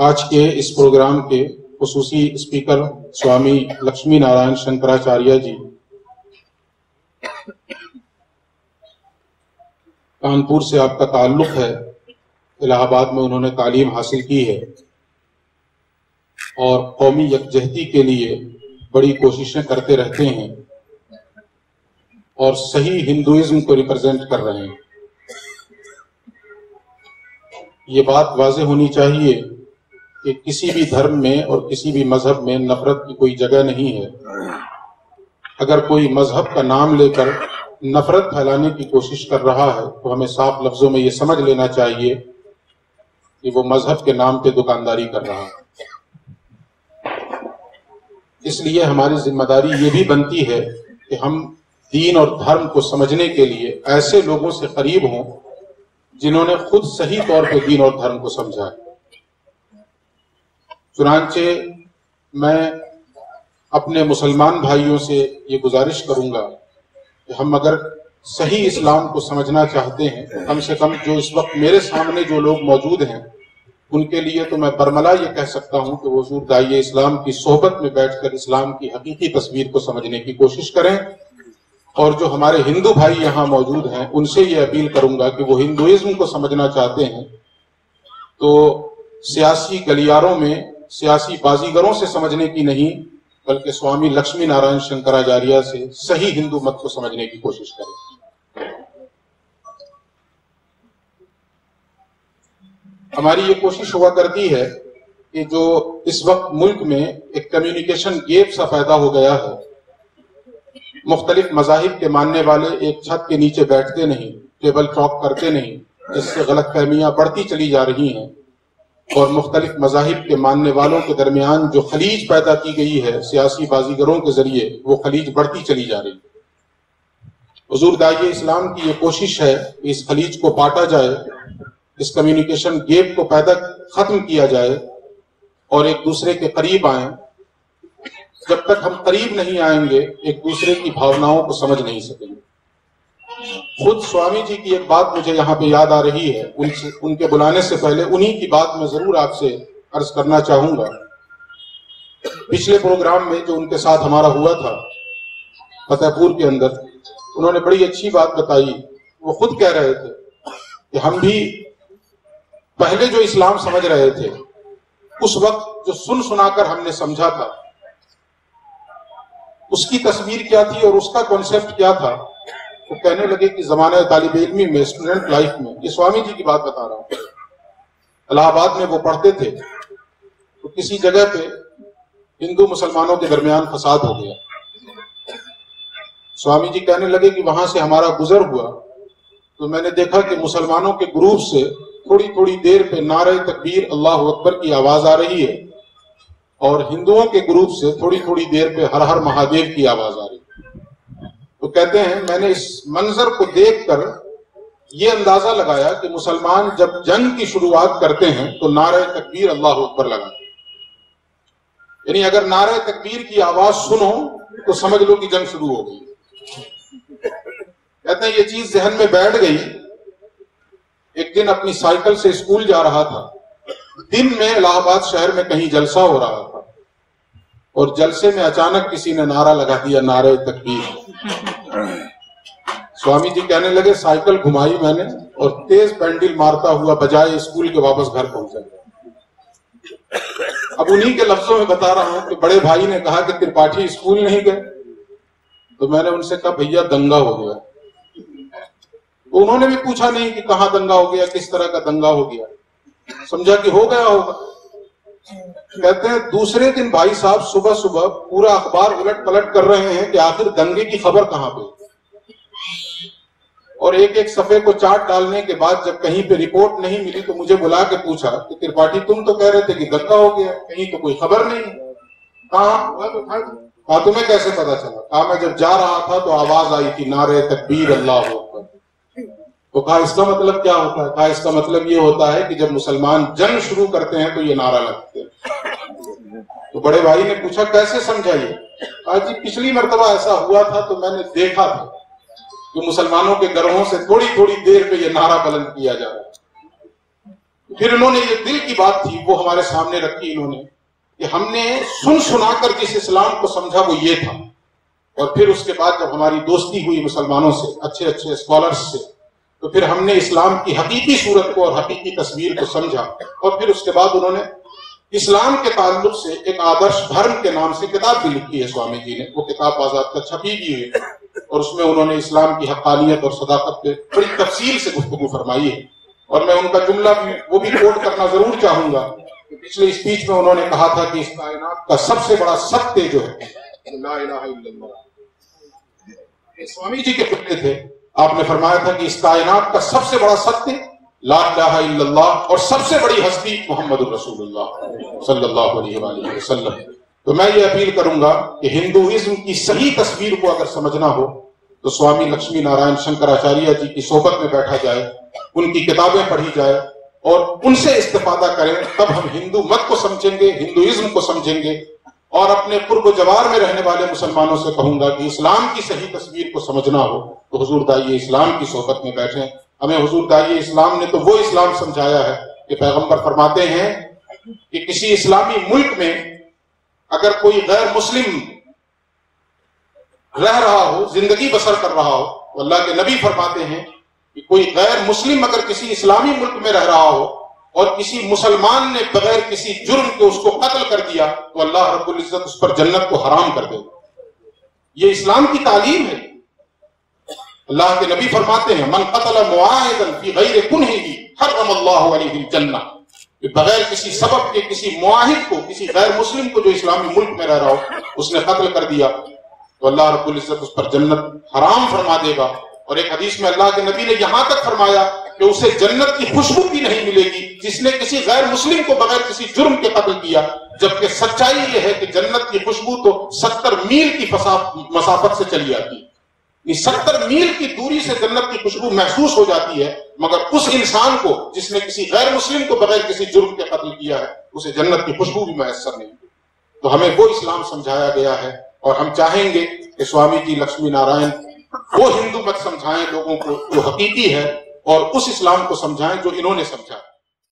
آج کے اس پروگرام کے خصوصی اسپیکر سوامی لکشمی نارائن شنکراچاریہ جی کانپور سے آپ کا تعلق ہے، الہ آباد میں انہوں نے تعلیم حاصل کی ہے اور قومی یکجہتی کے لیے بڑی کوششیں کرتے رہتے ہیں اور صحیح ہندوازم کو ریپرزینٹ کر رہے ہیں۔ یہ بات واضح ہونی چاہیے کہ کسی بھی دھرم میں اور کسی بھی مذہب میں نفرت کی کوئی جگہ نہیں ہے۔ اگر کوئی مذہب کا نام لے کر نفرت پھیلانے کی کوشش کر رہا ہے تو ہمیں صاف لفظوں میں یہ سمجھ لینا چاہیے کہ وہ مذہب کے نام پہ دکانداری کر رہا ہے۔ اس لیے ہماری ذمہ داری یہ بھی بنتی ہے کہ ہم دین اور دھرم کو سمجھنے کے لیے ایسے لوگوں سے قریب ہوں جنہوں نے خود صحیح طور پہ دین اور دھرم کو سمجھا ہے۔ چنانچہ میں اپنے مسلمان بھائیوں سے یہ گزارش کروں گا کہ ہم اگر صحیح اسلام کو سمجھنا چاہتے ہیں تو کم سے کم جو اس وقت میرے سامنے جو لوگ موجود ہیں ان کے لیے تو میں برملا یہ کہہ سکتا ہوں کہ وہ حضور داعیہ اسلام کی صحبت میں بیٹھ کر اسلام کی حقیقی تصویر کو سمجھنے کی کوشش کریں، اور جو ہمارے ہندو بھائی یہاں موجود ہیں ان سے یہ اپیل کروں گا کہ وہ ہندوازم کو سمجھنا چاہتے ہیں تو سیاسی گلیاروں میں سیاسی بازیگروں سے سمجھنے کی نہیں بلکہ سوامی لکشمی نارائن شنکراچاریہ سے صحیح ہندو مت کو سمجھنے کی کوشش کریں۔ ہماری یہ کوشش ہوا کرتی ہے کہ جو اس وقت ملک میں ایک کمیونیکیشن گیپ سا پیدا ہو گیا ہے، مختلف مذاہب کے ماننے والے ایک چھت کے نیچے بیٹھتے نہیں، ٹیبل ٹاک کرتے نہیں، جس سے غلط فہمیاں بڑھتی چلی جا رہی ہیں، اور مختلف مذاہب کے ماننے والوں کے درمیان جو خلیج پیدا کی گئی ہے سیاسی بازیگروں کے ذریعے، وہ خلیج بڑھتی چلی جا رہی ہے۔ حضور داعیہ اسلام کی یہ کوشش ہے کہ اس خلیج کو پاٹا جائے، اس کمیونیکیشن گیپ کو ختم کیا جائے اور ایک دوسرے کے قریب آئیں۔ جب تک ہم قریب نہیں آئیں گے ایک دوسرے کی بھاوناؤں کو سمجھ نہیں سکیں گے۔ خود سوامی جی کی ایک بات مجھے یہاں پہ یاد آ رہی ہے، ان کے بلانے سے پہلے انہی کی بات میں ضرور آپ سے عرض کرنا چاہوں گا۔ پچھلے پروگرام میں جو ان کے ساتھ ہمارا ہوا تھا فتح پور کے اندر، انہوں نے بڑی اچھی بات بتائی۔ وہ خود کہہ رہے تھے کہ ہم بھی پہلے جو اسلام سمجھ رہے تھے اس وقت جو سن سنا کر ہم نے سمجھا تھا اس کی تصویر کیا تھی اور اس کا کانسیپٹ کیا تھا، وہ کہنے لگے کہ زمانہ طالب علمی میں، اسٹوڈنٹ لائف میں، یہ سوامی جی کی بات بتا رہا ہوں، الہ آباد میں وہ پڑھتے تھے تو کسی جگہ پہ ہندو مسلمانوں کے درمیان فساد ہو گیا۔ سوامی جی کہنے لگے کہ وہاں سے ہمارا گزر ہوا تو میں نے دیکھا کہ مسلمانوں کے گروپ سے تھوڑی تھوڑی دیر پہ نعرہ تکبیر اللہ اکبر کی آواز آ رہی ہے اور ہندوؤں کے گروپ سے تھوڑی تھوڑی دیر پہ ہر ہر مہادیو کی آواز آ رہی ہے۔ تو کہتے ہیں میں نے اس منظر کو دیکھ کر یہ اندازہ لگایا کہ مسلمان جب جنگ کی شروعات کرتے ہیں تو نعرہ تکبیر اللہ اکبر لگاتے ہیں، یعنی اگر نعرہ تکبیر کی آواز سنو تو سمجھ لو کہ جنگ شروع ہو گئی۔ کہتے ہیں یہ چیز ذہن میں بیٹھ گئی۔ ایک دن اپنی سائیکل سے اسکول جا رہا تھا، دن میں الہ آباد شہر میں کہیں جلسہ ہو رہا تھا اور جلسے میں اچانک کسی نے نعرہ لگا دیا، نعرہ تکبیر۔ سوامی جی کہنے لگے سائیکل گھمائی میں نے اور تیز پینڈل مارتا ہوا بجائے اسکول کے واپس گھر پہنچا۔ اب انہی کے لفظوں میں بتا رہا ہوں کہ بڑے بھائی نے کہا کہ ترپاٹھی اسکول نہیں گئے، تو میں نے ان سے کہا بھیا دنگا ہو گیا۔ تو انہوں نے بھی پوچھا نہیں کہ کہاں دنگا ہو گیا، کس طرح کا دنگا ہو گیا، سمجھا کہ ہو گیا ہوگا۔ کہتے ہیں دوسرے دن بھائی صاحب صبح صبح پورا اخبار الٹ پلٹ کر رہے ہیں کہ آخر دنگے کی خبر کہاں پہ، اور ایک ایک صفحے کو چاٹ ڈالنے کے بعد جب کہیں پہ رپورٹ نہیں ملی تو مجھے بلا کے پوچھا کہ ترپاٹھی تم تو کہہ رہے تھے کہ دنگا ہو گیا، کہیں تو کوئی خبر نہیں، کہاں تمہیں کیسے پتا چلا؟ کہا میں جب جا رہا تھا تو آواز آئی تھی نعرہ تکبیر اللہ اکبر۔ تو کہا اس کا مطلب کیا ہوتا ہے؟ کہا اس کا مطلب یہ ہوتا ہے کہ جب مسلمان جنگ شروع کرتے ہیں تو یہ نعرہ لگتے ہیں۔ تو بڑے بھائی نے پوچھا کیسے سمجھا یہ؟ کہا جی پچھلی مرتبہ ایسا ہوا تھا تو میں نے دیکھا تھا کہ مسلمانوں کے گھروں سے تھوڑی تھوڑی دیر پہ یہ نعرہ بلند کیا جا رہا ہے۔ پھر انہوں نے یہ دل کی بات تھی وہ ہمارے سامنے رکھی انہوں نے کہ ہم نے سن سنا کر جس اسلام کو سمجھا وہ یہ تھا، اور پھر اس کے بعد جب ہماری دوستی ہوئی مسلمانوں سے، اچھے اچھے اسکالرز سے، تو پھر ہم نے اسلام کی حقیقی صورت کو اور حقیقی تصویر کو سمجھا، اور پھر اس کے بعد انہوں نے اسلام کے تعلق سے ایک آدرش دھرم کے نام سے کتاب بھی لکھی ہے سوامی جی نے، وہ کتاب باضابطہ چھپی بھی ہے، اور اس میں انہوں نے اسلام کی حقانیت اور صداقت پہ بڑی تفصیل سے گفتگو فرمائی ہے، اور میں ان کا جملہ بھی وہ بھی کوٹ کرنا ضرور چاہوں گا۔ پچھلے اسپیچ میں انہوں نے کہا تھا کہ اس کائنات کا سب سے بڑا ستیہ جو ہے لا الہ الا اللہ، یہ سوامی جی کے جملے تھے۔ آپ نے فرمایا تھا کہ اس کائنات کا سب سے بڑا ستیہ لا الہ الا اللہ، اور سب سے بڑی ہستی محمد الرسول اللہ صلی اللہ علیہ وآلہ وسلم۔ تو میں یہ اپیل کروں گا کہ ہندوازم کی صحیح تصویر کو اگر سمجھنا ہو تو سوامی لکشمی نارائن شنکراچاریہ جی کی صحبت میں بیٹھا جائے، ان کی کتابیں پڑھی جائے اور ان سے استفادہ کریں، تب ہم ہندو مت کو سمجھیں گے، ہندوازم کو سمجھیں گے۔ اور اپنے قرب و جوار میں رہنے والے مسلمانوں سے کہوں گا کہ اسلام کی صحیح تصویر کو سمجھنا ہو تو حضور داعیہ اسلام کی صحبت میں بیٹھیں۔ ہمیں حضور داعیہ اسلام نے تو وہ اسلام سمجھایا ہے کہ پیغمبر فرماتے ہیں کہ کسی اسلامی ملک میں اگر کوئی غیر مسلم رہ رہا ہو، زندگی بسر کر رہا ہو، تو اللہ کے نبی فرماتے ہیں کہ کوئی غیر مسلم اگر کسی اسلامی ملک میں رہ رہا ہو اور کسی مسلمان نے بغیر کسی جرم کے اس کو قتل کر دیا تو اللہ رب العزت اس پر جنت کو حرام کر دے گا۔ یہ اسلام کی تعلیم ہے۔ اللہ کے نبی فرماتے ہیں من قتل معاہدا فی غیر کنہ حرم اللہ علیہ الجنہ، کہ بغیر کسی سبب کے کسی معاہد کو، کسی غیر مسلم کو جو اسلامی ملک میں رہ رہا ہو اس نے قتل کر دیا تو اللہ رب العزت اس پر جنت حرام فرما دے گا۔ اور ایک حدیث میں اللہ کے نبی نے یہاں تک فرمایا کہ اسے جنت کی خوشبو بھی نہیں ملے گی جس نے کسی غیر مسلم کو بغیر کسی جرم کے قتل کیا، جبکہ سچائی یہ ہے کہ جنت کی خوشبو تو 70 میل کی مسافت سے چلی آتی ہے، 70 میل کی دوری سے جنت کی خوشبو محسوس ہو جاتی ہے، مگر اس انسان کو جس نے کسی غیر مسلم کو بغیر کسی جرم کے قتل کیا ہے اسے جنت کی خوشبو بھی میسر نہیں۔ تو ہمیں وہ اسلام سمجھایا گیا ہے، اور ہم چاہیں گے کہ سوامی جی لکشمی نارائن وہ ہندو مت سمجھائیں لوگوں کو جو حقیقی ہے، اور اس اسلام کو سمجھائیں جو انہوں نے سمجھا۔